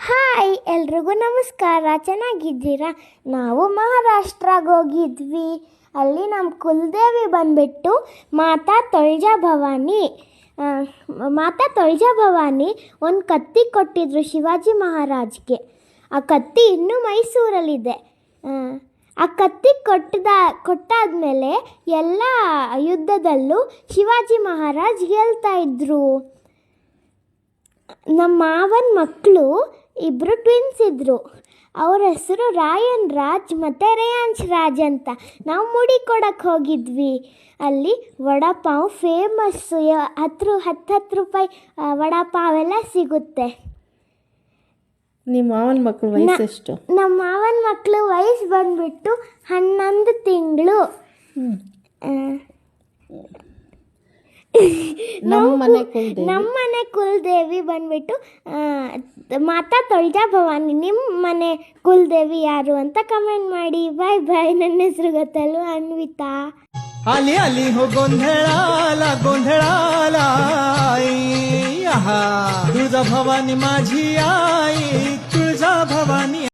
Hi ಎಲ್ರಿಗೂ ನಮಸ್ಕಾರ. ಚೆನ್ನಾಗಿದ್ದೀರಾ? ನಾವು ಮಹಾರಾಷ್ಟ್ರಗೆ ಹೋಗಿದ್ವಿ. ಅಲ್ಲಿ ನಮ್ಮ ಕುಲದೇವಿ ಬಂದುಬಿಟ್ಟು ಮಾತಾ ತುಳಜಾ ಭವಾನಿ. ಒಂದು ಕತ್ತಿ ಕೊಟ್ಟಿದ್ರು ಶಿವಾಜಿ ಮಹಾರಾಜ್ಗೆ. ಆ ಕತ್ತಿ ಇನ್ನೂ ಮೈಸೂರಲ್ಲಿದೆ. ಆ ಕತ್ತಿ ಕೊಟ್ಟಾದ್ಮೇಲೆ ಎಲ್ಲ ಯುದ್ಧದಲ್ಲೂ ಶಿವಾಜಿ ಮಹಾರಾಜ್ ಗೆಲ್ತಾ ಇದ್ರು. ನಮ್ಮ ಮಾವನ ಮಕ್ಕಳು ಇಬ್ಬರು ಟ್ವಿನ್ಸ್ ಇದ್ದರು. ಅವ್ರ ಹೆಸರು ರಾಯನ್ ರಾಜ್ ಮತ್ತು ರೇಯಾಂಶ್ ರಾಜ್ ಅಂತ. ನಾವು ಮುಡಿ ಕೊಡಕ್ಕೆ ಹೋಗಿದ್ವಿ. ಅಲ್ಲಿ ವಡಾಪಾವ್ ಫೇಮಸ್ಸು. 10 ರೂಪಾಯಿ ವಡಾಪಾವ್ ಎಲ್ಲ ಸಿಗುತ್ತೆ. ನಿಮ್ಮ ಮಾವನ ಮಕ್ಕಳು ವಯಸ್ಸೆಷ್ಟು? ನಮ್ಮ ಮಾವನ ಮಕ್ಕಳು ವಯಸ್ಸು ಬಂದುಬಿಟ್ಟು 11 ತಿಂಗಳು. ನಮ್ಮ ಮನೆ ಕುಲದೇವಿ ಬಂದ್ಬಿಟ್ಟು ಮಾತಾ ತುಳಜಾ ಭವಾನಿ. ನಿಮ್ಮ ಮನೆ ಕುಲದೇವಿ ಯಾರು ಅಂತ ಕಮೆಂಟ್ ಮಾಡಿ. ಬಾಯ್ ಬಾಯ್. ನನ್ನ ಹೆಸರು ಗೊತ್ತಲ್ವ, ಅನ್ವಿತಾ. आली आली हो गोंधळाला गोंधळाला आई, तुळजा भवानी माझी आई, तुळजा भवानी.